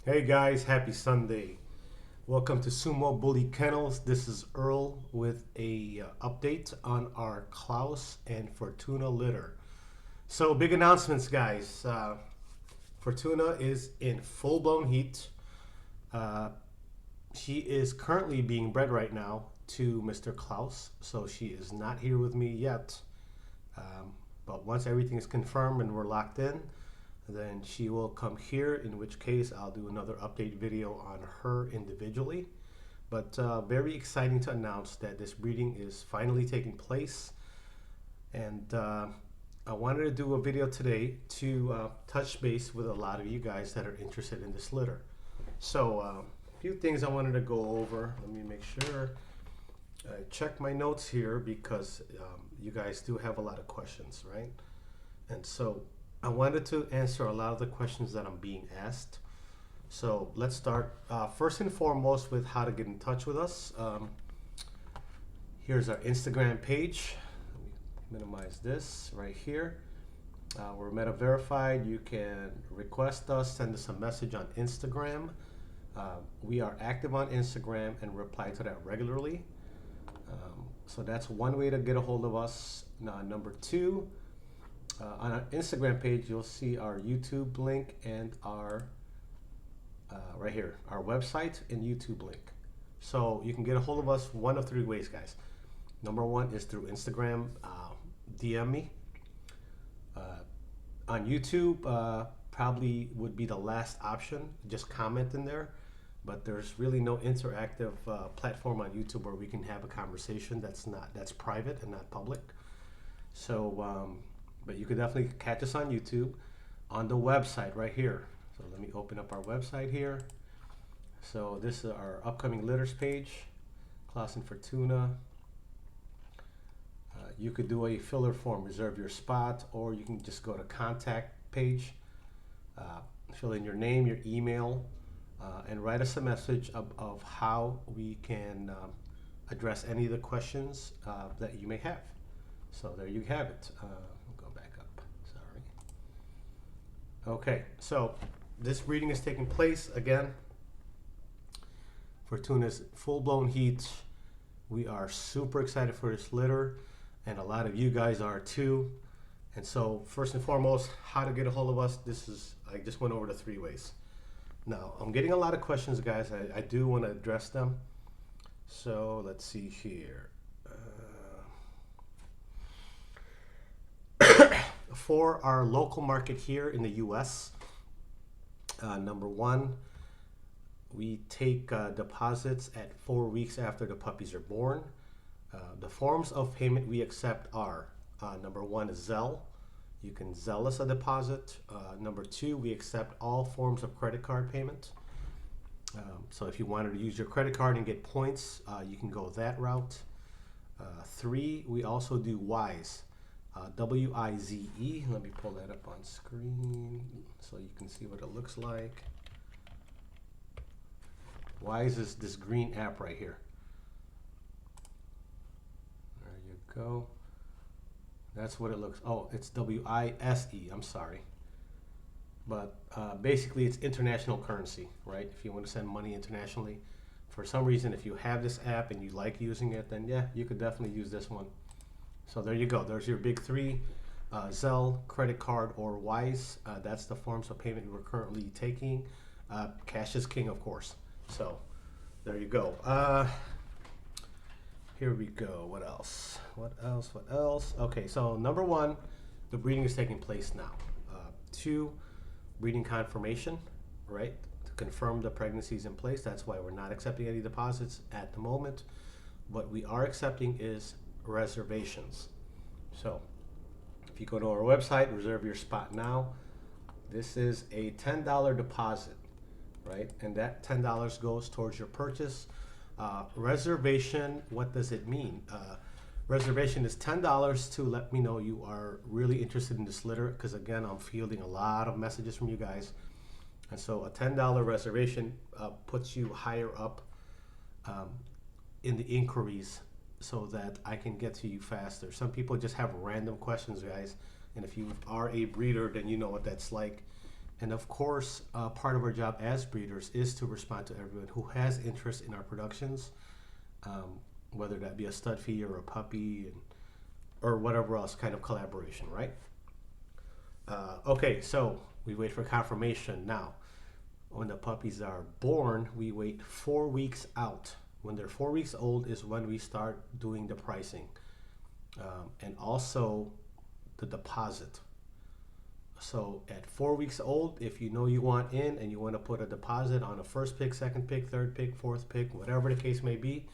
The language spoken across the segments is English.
Hey guys, happy Sunday. Welcome to Sumo Bully Kennels. This is Earl with a update on our Klaus and Fortuna litter. So big announcements, guys. Fortuna is in full-blown heat. She is currently being bred right now to Mr. Klaus, so she is not here with me yet. But once everything is confirmed and we're locked in, then she will come here, in which case I'll do another update video on her individually. But very exciting to announce that this breeding is finally taking place. And I wanted to do a video today to touch base with a lot of you guys that are interested in this litter. So a few things I wanted to go over. Let me make sure I check my notes here because you guys do have a lot of questions, right? And so I wanted to answer a lot of the questions that I'm being asked. So let's start first and foremost with how to get in touch with us. Here's our Instagram page. Let me minimize this right here. We're meta verified. You can request us, send us a message on Instagram. We are active on Instagram and reply to that regularly. So that's one way to get a hold of us. Now, number two, on our Instagram page, you'll see our YouTube link and our, right here, our website and YouTube link. So you can get a hold of us one of three ways, guys. Number one is through Instagram, DM me. On YouTube, probably would be the last option, just comment in there. But there's really no interactive platform on YouTube where we can have a conversation that's private and not public. So, but you can definitely catch us on YouTube, on the website right here. So let me open up our website here. So this is our upcoming litters page, Klaus and Fortuna. You could do a filler form, reserve your spot, or you can just go to contact page, fill in your name, your email, and write us a message of how we can address any of the questions that you may have. So there you have it. Go back up, sorry. Okay, so this breeding is taking place again. Fortuna's full-blown heat. We are super excited for this litter, and a lot of you guys are too. And so first and foremost, how to get a hold of us. I just went over the three ways. Now, I'm getting a lot of questions, guys. I do want to address them. So let's see here. For our local market here in the US, number one, we take deposits at 4 weeks after the puppies are born. The forms of payment we accept are, number one is Zelle. You can Zelle us a deposit. Number two, we accept all forms of credit card payment. So if you wanted to use your credit card and get points, you can go that route. Three, we also do WISE. W-I-Z-E. Let me pull that up on screen so you can see what it looks like. WISE is this green app right here. There you go. That's what it looks. Oh, it's W-I-S-E. I'm sorry. But basically, it's international currency, right? If you want to send money internationally, for some reason, if you have this app and you like using it, then yeah, you could definitely use this one. So there you go. There's your big three, Zelle, credit card, or WISE. That's the forms of payment we're currently taking. Cash is king, of course. So there you go. Here we go. What else? What else? What else? Okay, so number one, the breeding is taking place now. Two, breeding confirmation, right? To confirm the pregnancy is in place. That's why we're not accepting any deposits at the moment. What we are accepting is reservations. So if you go to our website, reserve your spot now. This is a $10 deposit, right? And that $10 goes towards your purchase. Reservation, what does it mean? Reservation is $10 to let me know you are really interested in this litter, because again, I'm fielding a lot of messages from you guys. And so a $10 reservation puts you higher up in the inquiries so that I can get to you faster. Some people just have random questions, guys. And if you are a breeder, then you know what that's like. And of course, part of our job as breeders is to respond to everyone who has interest in our productions, whether that be a stud fee or a puppy, or whatever else kind of collaboration, right? Okay, so we wait for confirmation. Now, when the puppies are born, we wait 4 weeks out. When they're 4 weeks old is when we start doing the pricing, and also the deposit. So at 4 weeks old, if you know you want in and you want to put a deposit on a first pick, second pick, third pick, fourth pick, whatever the case may be,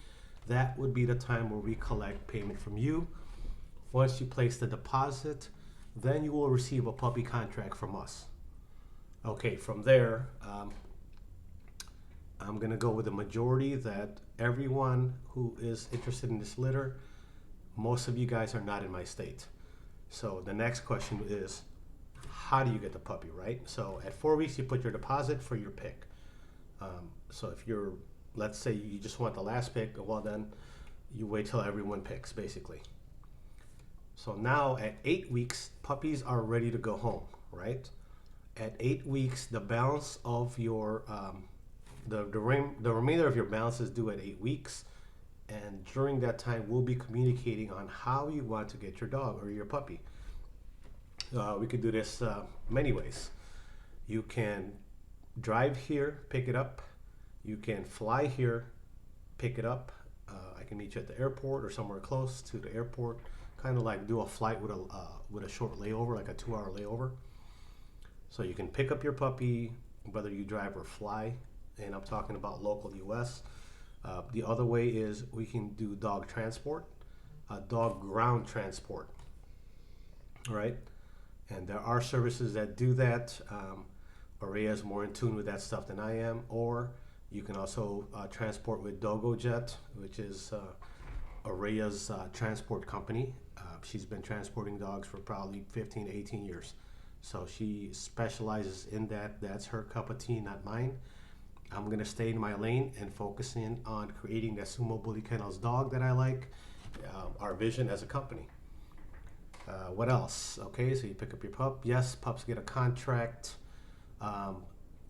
that would be the time where we collect payment from you. Once you place the deposit, then you will receive a puppy contract from us. Okay, from there, I'm gonna go with the majority that everyone who is interested in this litter, most of you guys are not in my state. So the next question is, how do you get the puppy, right? So at 4 weeks, you put your deposit for your pick. So if you're, let's say you just want the last pick, well then you wait till everyone picks, basically. So now at 8 weeks, puppies are ready to go home, right? At 8 weeks, the balance of your, the remainder of your balance is due at 8 weeks. And during that time, we'll be communicating on how you want to get your dog or your puppy. We could do this many ways. You can drive here, pick it up. You can fly here, pick it up. I can meet you at the airport or somewhere close to the airport. Kind of like do a flight with a short layover, like a 2-hour layover. So you can pick up your puppy, whether you drive or fly, and I'm talking about local US. The other way is we can do dog transport, dog ground transport, right? And there are services that do that. Araya is more in tune with that stuff than I am. Or you can also transport with DogoJet, which is Araya's transport company. She's been transporting dogs for probably 15 to 18 years. So she specializes in that. That's her cup of tea, not mine. I'm gonna stay in my lane and focus in on creating that Sumo Bully Kennels dog that I like, our vision as a company. What else? Okay, so you pick up your pup. Yes, pups get a contract.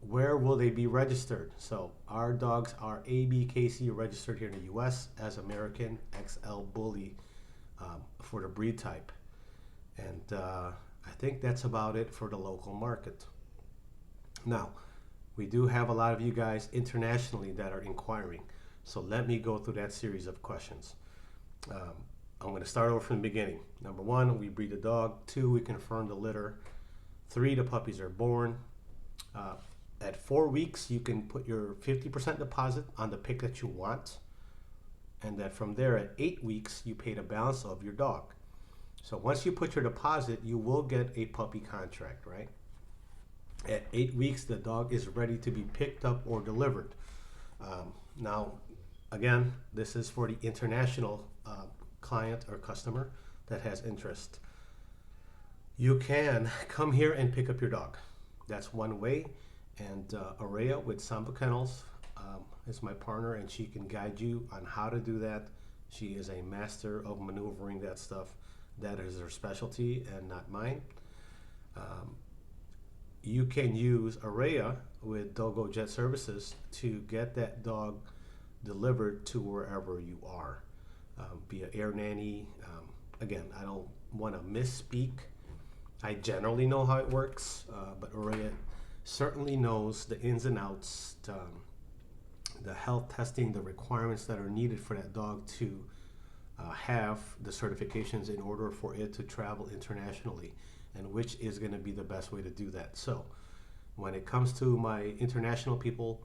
Where will they be registered? So our dogs are ABKC registered here in the US as Americanbullyxl bully for the breed type. And I think that's about it for the local market. Now, we do have a lot of you guys internationally that are inquiring. So let me go through that series of questions. I'm going to start over from the beginning. Number 1, we breed the dog. 2, we confirm the litter. 3, the puppies are born. At 4 weeks, you can put your 50% deposit on the pick that you want. And then from there, at 8 weeks, you pay the balance of your dog. So once you put your deposit, you will get a puppy contract, right? At 8 weeks, the dog is ready to be picked up or delivered. Now, again, this is for the international client or customer that has interest. You can come here and pick up your dog. That's one way. And Araya with Samba Kennels is my partner, and she can guide you on how to do that. She is a master of maneuvering that stuff. That is her specialty and not mine. You can use Araya with DogoJet services to get that dog delivered to wherever you are, via air nanny. Again, I don't want to misspeak. I generally know how it works, but Araya certainly knows the ins and outs, the health testing, the requirements that are needed for that dog to have the certifications in order for it to travel internationally, and which is going to be the best way to do that. So when it comes to my international people,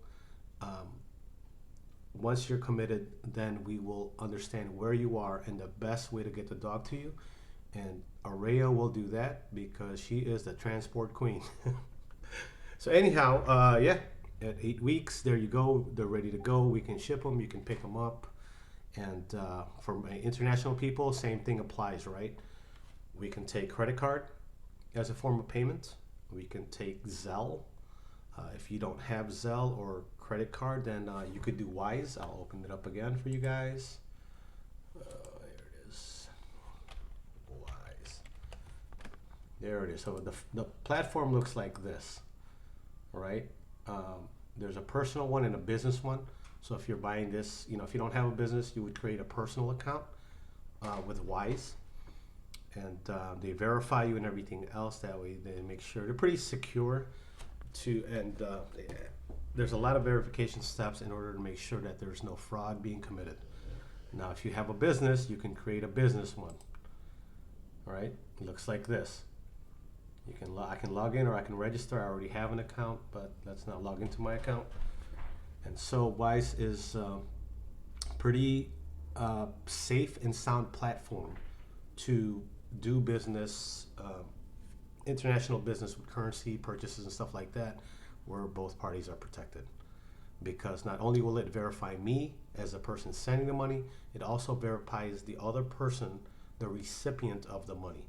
once you're committed, then we will understand where you are and the best way to get the dog to you. And Araya will do that because she is the transport queen. So anyhow, yeah, at 8 weeks, there you go. They're ready to go. We can ship them. You can pick them up. And for my international people, same thing applies, right? We can take credit card as a form of payment. We can take Zelle. If you don't have Zelle or credit card, then you could do Wise. I'll open it up again for you guys. There it is. Wise. There it is. So the platform looks like this. right? There's a personal one and a business one. So if you're buying this, if you don't have a business, you would create a personal account with Wise, and they verify you and everything else. That way, they make sure they're pretty secure. There's a lot of verification steps in order to make sure that there's no fraud being committed. Now, if you have a business, you can create a business one. All right, it looks like this. I can log in or I can register. I already have an account, but let's not log into my account. And so Wise is pretty safe and sound platform to do business, international business with currency purchases and stuff like that, where both parties are protected. Because not only will it verify me as a person sending the money, it also verifies the other person, the recipient of the money.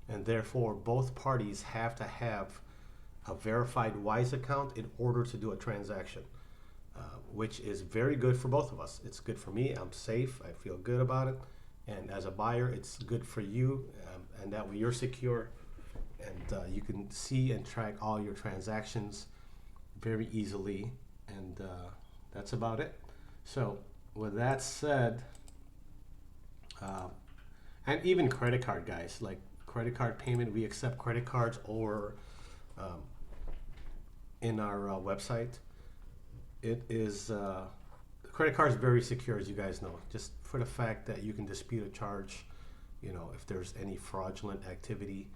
And therefore, both parties have to have a verified Wise account in order to do a transaction, which is very good for both of us. It's good for me. I'm safe. I feel good about it. And as a buyer, it's good for you. And that way you're secure. And you can see and track all your transactions very easily. And that's about it. So with that said, and even credit card, guys, like credit card payment, we accept credit cards or in our website. It is, credit card is very secure, as you guys know, just for the fact that you can dispute a charge, if there's any fraudulent activity.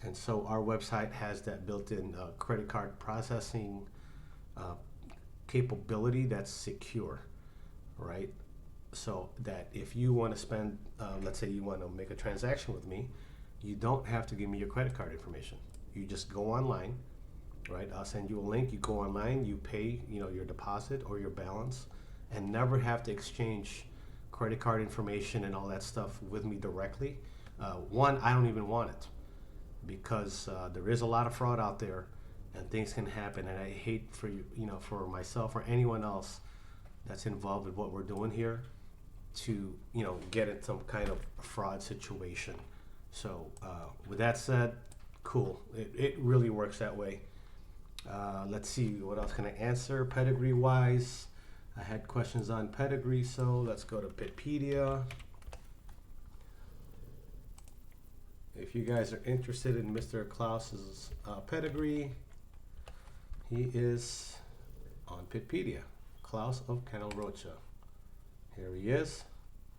And so our website has that built-in credit card processing capability that's secure, right? So that if you want to spend, let's say you want to make a transaction with me, you don't have to give me your credit card information. You just go online, right? I'll send you a link. You go online, you pay, your deposit or your balance, and never have to exchange credit card information and all that stuff with me directly. One, I don't even want it because there is a lot of fraud out there, and things can happen. And I hate for you, for myself or anyone else that's involved with what we're doing here to, get in some kind of fraud situation. So with that said, cool. It really works that way. Let's see, what else can I answer? Pedigree wise, I had questions on Pedigree, so let's go to Pitpedia. If you guys are interested in Mr. Klaus's Pedigree, he is on Pitpedia. Klaus of Kennel Rocha. Here he is.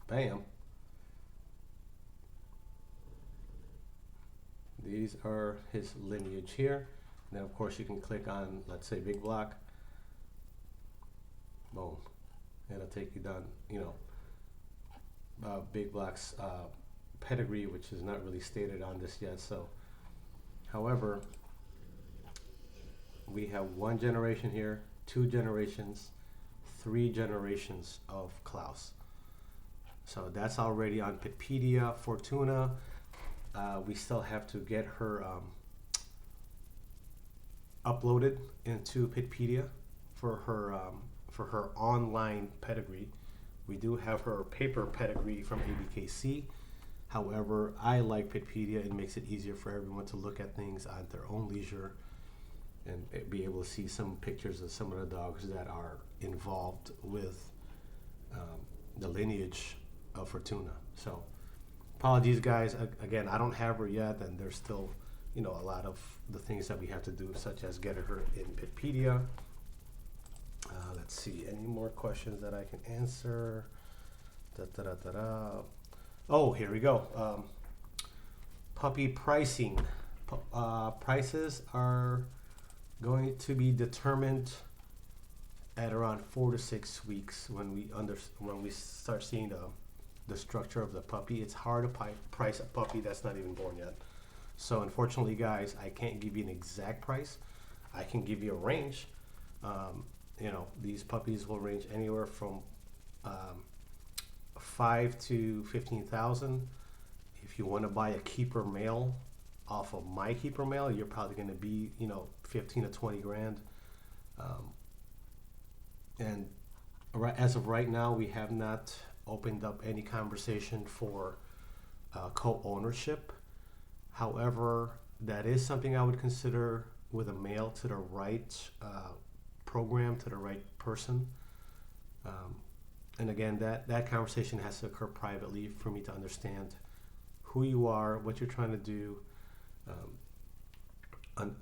Bam. These are his lineage here. And then of course you can click on, let's say, big block. Boom. It'll take you down, big block's pedigree, which is not really stated on this yet. So, however, we have 1 generation here, 2 generations, 3 generations of Klaus. So that's already on Pitpedia. Fortuna, we still have to get her uploaded into Pitpedia for her online pedigree. We do have her paper pedigree from ABKC. However, I like Pitpedia. It makes it easier for everyone to look at things at their own leisure and be able to see some pictures of some of the dogs that are involved with the lineage of Fortuna. So apologies, guys. Again, I don't have her yet, and there's still a lot of the things that we have to do, such as get her in Pitpedia. Let's see, any more questions that I can answer? Oh, here we go. Puppy pricing. Prices are going to be determined at around 4 to 6 weeks when we start seeing the structure of the puppy. It's hard to price a puppy that's not even born yet. So unfortunately, guys, I can't give you an exact price. I can give you a range. These puppies will range anywhere from 5 to 15,000. If you want to buy a keeper male off of my keeper male, you're probably going to be 15 to 20 grand. And as of right now, we have not opened up any conversation for co-ownership. However, that is something I would consider with a male to the right program, to the right person. And again, that conversation has to occur privately for me to understand who you are, what you're trying to do,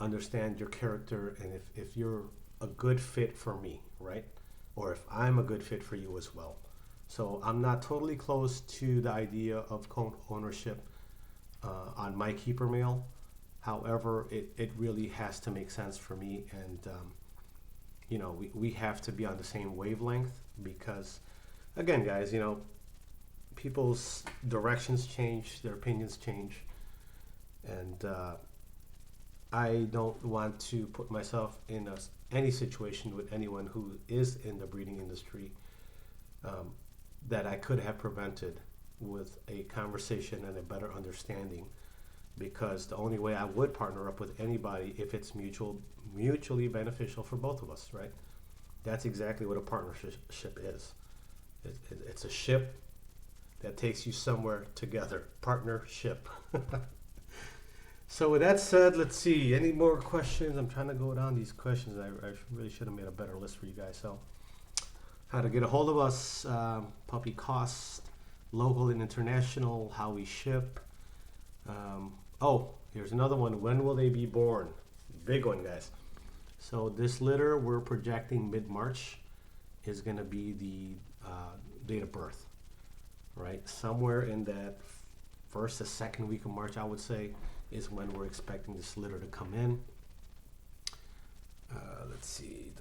understand your character, and if you're a good fit for me, right? Or if I'm a good fit for you as well. So I'm not totally close to the idea of co-ownership on my keeper male. However, it really has to make sense for me, and you know, we have to be on the same wavelength, because again, guys, you know, people's directions change, their opinions change, and I don't want to put myself in any situation with anyone who is in the breeding industry that I could have prevented with a conversation and a better understanding, because the only way I would partner up with anybody if it's mutually beneficial for both of us, right? That's exactly what a partnership is. It's a ship that takes you somewhere together. Partnership. So with that said, let's see. Any more questions? I'm trying to go down these questions. I really should have made a better list for you guys. So how to get a hold of us, puppy cost, local and international, how we ship. Oh, here's another one. When will they be born? Big one, guys. So this litter, we're projecting mid-March is going to be the date of birth, right? Somewhere in that first or second week of March, I would say, is when we're expecting this litter to come in. Let's see.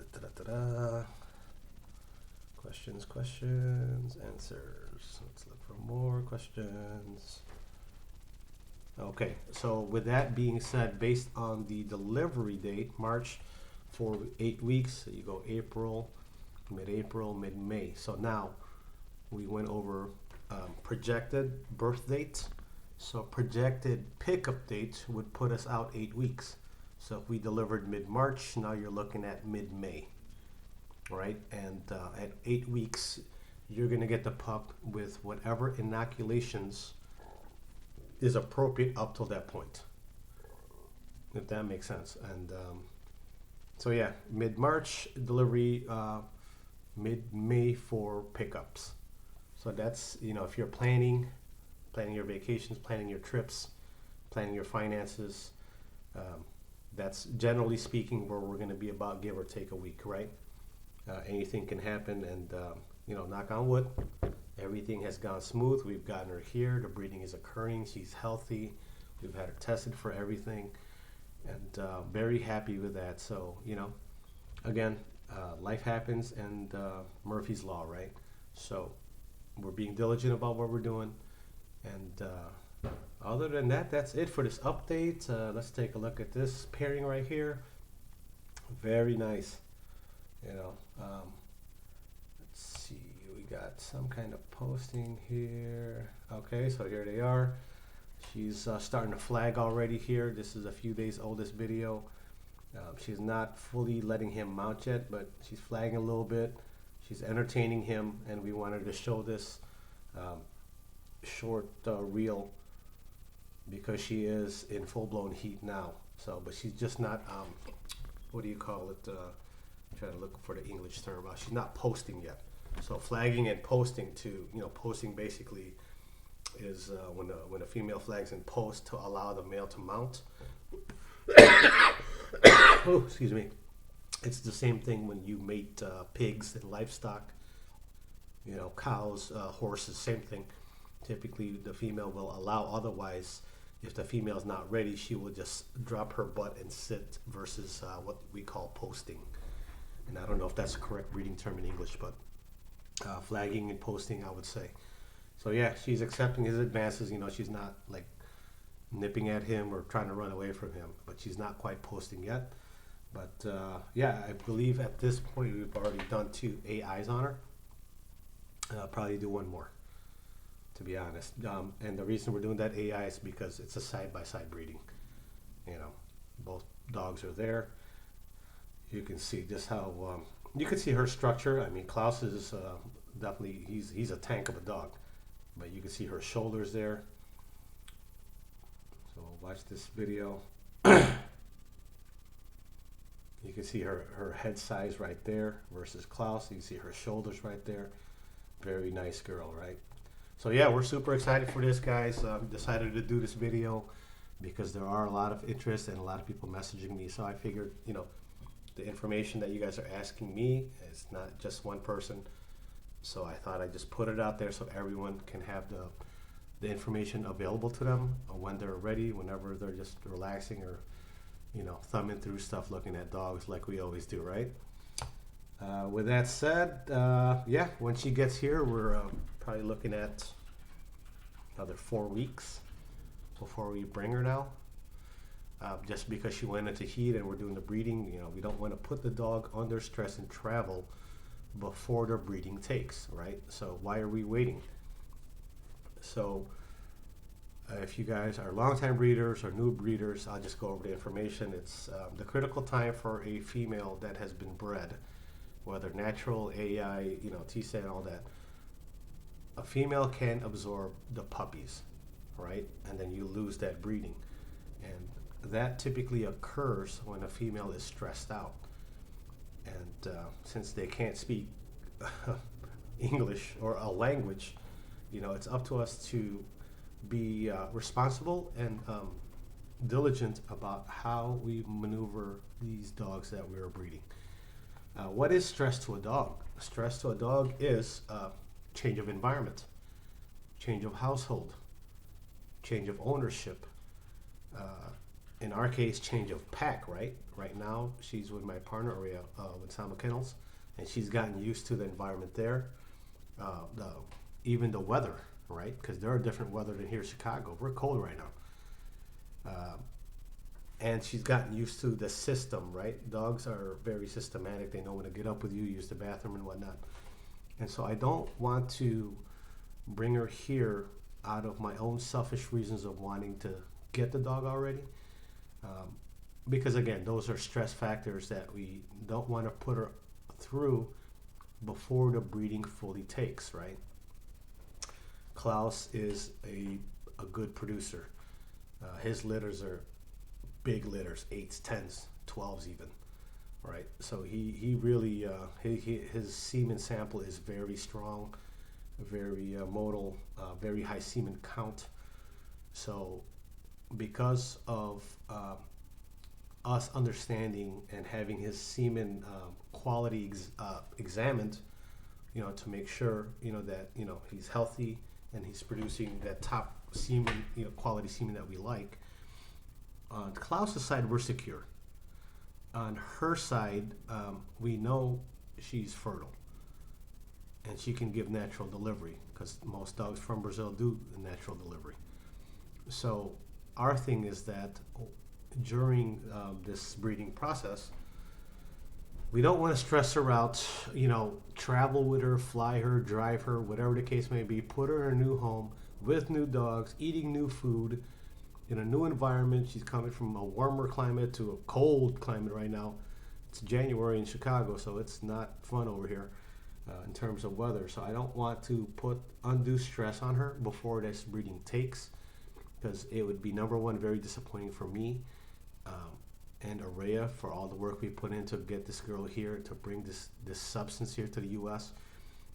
Questions, answers. Let's look for more questions. Okay, so with that being said, based on the delivery date, March, for 8 weeks, so you go April, mid-May. So now we went over projected birth dates. So projected pickup date would put us out 8 weeks. So if we delivered mid-March, now you're looking at mid-May, right? And at 8 weeks, you're gonna get the pup with whatever inoculations is appropriate up till that point, if that makes sense. And so yeah, mid-March delivery, mid-May for pickups. So that's, you know, if you're planning your vacations, planning your trips, planning your finances, that's generally speaking where we're going to be about, give or take a week, right? Anything can happen, and you know, knock on wood, everything has gone smooth. We've gotten her here, the breeding is occurring, she's healthy, we've had her tested for everything, and very happy with that. So, you know, again, life happens, and Murphy's Law, right? So we're being diligent about what we're doing, and other than that, that's it for this update. Let's take a look at this pairing right here. Very nice. You know, let's see, we got some kind of posting here. Okay, so here they are. She's starting to flag already here. This is a few days old, this video. She's not fully letting him mount yet, but she's flagging a little bit. She's entertaining him, and we wanted to show this short reel because she is in full-blown heat now. So, but she's just not, what do you call it? I'm trying to look for the English term. She's not posting yet. So flagging and posting to, you know, posting basically is when a female flags in post to allow the male to mount. Oh, excuse me. It's the same thing when you mate pigs and livestock, you know, cows, horses, same thing. Typically the female will allow, otherwise if the female is not ready, she will just drop her butt and sit, versus what we call posting. And I don't know if that's the correct breeding term in English, but flagging and posting, I would say. So yeah, she's accepting his advances. You know, she's not like nipping at him or trying to run away from him, but she's not quite posting yet. But yeah, I believe at this point we've already done 2 AIs on her. I'll probably do 1 more, to be honest. And the reason we're doing that AI is because it's a side-by-side breeding. You know, both dogs are there. You can see just how, you can see her structure. I mean, Klaus is definitely, he's a tank of a dog. But you can see her shoulders there. So watch this video. You can see her head size right there versus Klaus. You can see her shoulders right there. Very nice girl, right? So yeah, we're super excited for this, guys. Decided to do this video because there are a lot of interest and a lot of people messaging me. So I figured, you know, the information that you guys are asking me is not just one person. So I thought I'd just put it out there so everyone can have the information available to them when they're ready, whenever they're just relaxing or, you know, thumbing through stuff, looking at dogs like we always do, right? With that said, yeah, when she gets here, we're probably looking at another 4 weeks before we bring her now. Just because she went into heat and we're doing the breeding, you know, we don't want to put the dog under stress and travel before the breeding takes, right? So why are we waiting? So if you guys are longtime breeders or new breeders, I'll just go over the information. It's the critical time for a female that has been bred, whether natural, AI, you know, TSA and all that. A female can absorb the puppies, right? And then you lose that breeding. And that typically occurs when a female is stressed out. And since they can't speak English or a language, you know, it's up to us to be responsible and diligent about how we maneuver these dogs that we're breeding. What is stress to a dog? Stress to a dog is change of environment, change of household, change of ownership. In our case, change of pack, right? Right now, she's with my partner, Aria, with Kennels, and she's gotten used to the environment there. Even the weather, right? Because there are different weather than here in Chicago. We're cold right now. And she's gotten used to the system, right? Dogs are very systematic. They know when to get up with you, use the bathroom and whatnot. And so I don't want to bring her here out of my own selfish reasons of wanting to get the dog already. Because again, those are stress factors that we don't want to put her through before the breeding fully takes, right? Klaus is a good producer. His litters are big litters, 8s, 10s, 12s even, right? So he really, his semen sample is very strong, very modal, very high semen count. So because of us understanding and having his semen quality examined, you know, to make sure, you know, that, you know, he's healthy and he's producing that top semen, you know, quality semen that we like. On Klaus's side, we're secure. On her side, we know she's fertile and she can give natural delivery because most dogs from Brazil do natural delivery. So our thing is that during this breeding process, we don't want to stress her out, you know, travel with her, fly her, drive her, whatever the case may be, put her in a new home with new dogs, eating new food, in a new environment. She's coming from a warmer climate to a cold climate right now. It's January in Chicago, so it's not fun over here in terms of weather. So I don't want to put undue stress on her before this breeding takes, because it would be, number one, very disappointing for me and Araya for all the work we put in to get this girl here, to bring this substance here to the U.S.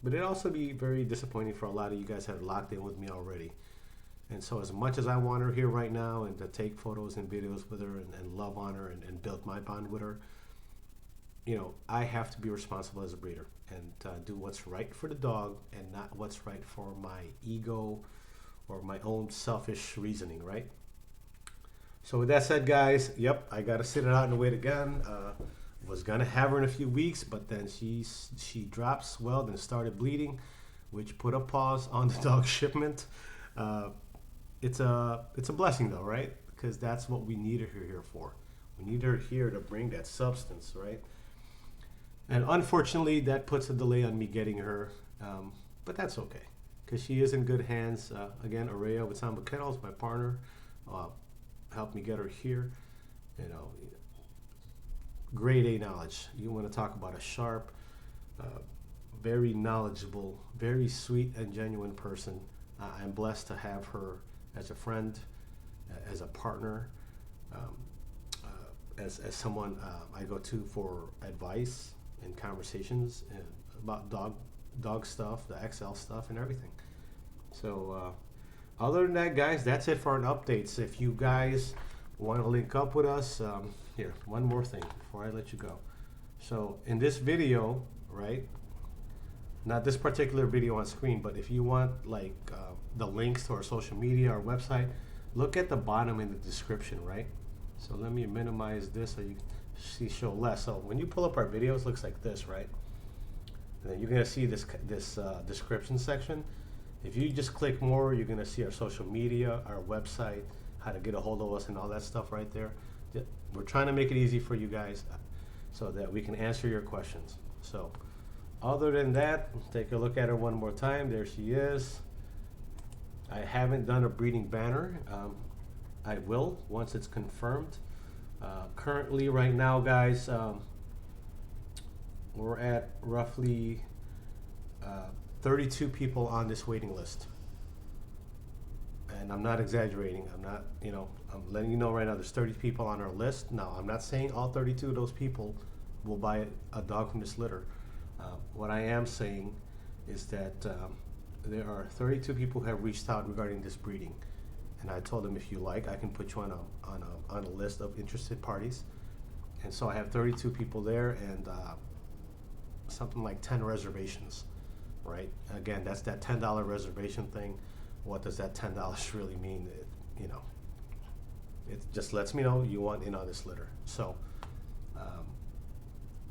But it'd also be very disappointing for a lot of you guys that are locked in with me already. And so as much as I want her here right now and to take photos and videos with her and love on her and build my bond with her, you know, I have to be responsible as a breeder and do what's right for the dog and not what's right for my ego or my own selfish reasoning, right? So with that said, guys, yep, I got to sit it out and wait again. Was going to have her in a few weeks, but then she dropped, swelled, and started bleeding, which put a pause on the dog shipment. It's a blessing though, right? Because that's what we need her here for. We need her here to bring that substance, right? And unfortunately, that puts a delay on me getting her, but that's okay, because she is in good hands. Again, Araya with Kennels, my partner, helped me get her here. You know, grade A knowledge. You want to talk about a sharp, very knowledgeable, very sweet and genuine person. I'm blessed to have her as a friend, as a partner, as someone I go to for advice and conversations about dog stuff, the XL stuff, and everything. So other than that, guys, that's it for an updates. If you guys want to link up with us, here, one more thing before I let you go. So in this video, right, not this particular video on screen, but if you want like the links to our social media, our website, look at the bottom in the description, right? So let me minimize this so you see show less. So when you pull up our videos, it looks like this, right? And then you're gonna see this description section. If you just click more, you're gonna see our social media, our website, how to get a hold of us, and all that stuff right there. We're trying to make it easy for you guys so that we can answer your questions. So other than that, take a look at her one more time. There she is. I haven't done a breeding banner. I will once it's confirmed. Currently right now, guys, we're at roughly 32 people on this waiting list. And I'm not exaggerating. I'm not, I'm letting you know right now there's 30 people on our list. Now, I'm not saying all 32 of those people will buy a dog from this litter. What I am saying is that there are 32 people who have reached out regarding this breeding. And I told them, if you like, I can put you on a list of interested parties. And so I have 32 people there and something like 10 reservations, right? Again, that's that $10 reservation thing. What does that $10 really mean? It just lets me know you want in on this litter. So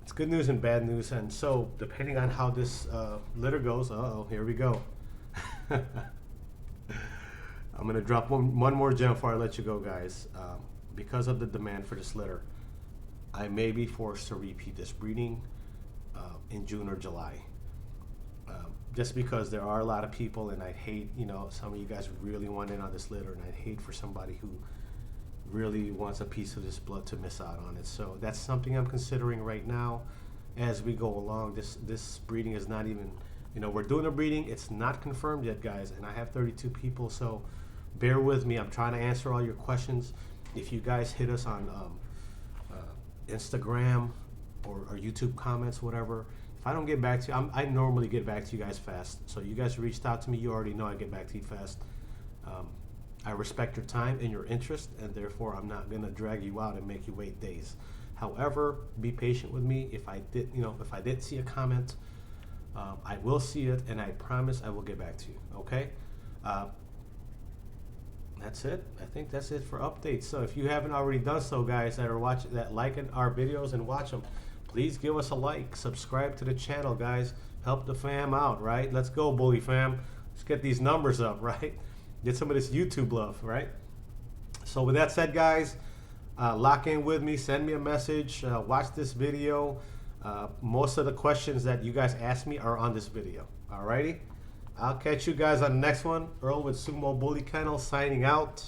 it's good news and bad news. And so depending on how this litter goes, here we go. I'm gonna drop one more gem before I let you go, guys. Because of the demand for this litter, I may be forced to repeat this breeding in June or July. Just because there are a lot of people, and I'd hate, some of you guys really want in on this litter, and I'd hate for somebody who really wants a piece of this blood to miss out on it. So that's something I'm considering right now as we go along. This breeding is not even, we're doing a breeding. It's not confirmed yet, guys, and I have 32 people, so bear with me. I'm trying to answer all your questions. If you guys hit us on Instagram or YouTube comments, whatever, if I don't get back to you, I normally get back to you guys fast. So you guys reached out to me, you already know I get back to you fast. I respect your time and your interest, and therefore I'm not gonna drag you out and make you wait days. However, be patient with me. If I did see a comment, I will see it, and I promise I will get back to you. Okay. That's it. I think that's it for updates. So if you haven't already done so, guys, that liking our videos and watch them, please give us a like, subscribe to the channel, guys. Help the fam out, right? Let's go, bully fam. Let's get these numbers up, right? Get some of this YouTube love, right? So with that said, guys, lock in with me, send me a message, watch this video. Most of the questions that you guys asked me are on this video. Alrighty? I'll catch you guys on the next one. Earl with Sumo Bully Kennel signing out.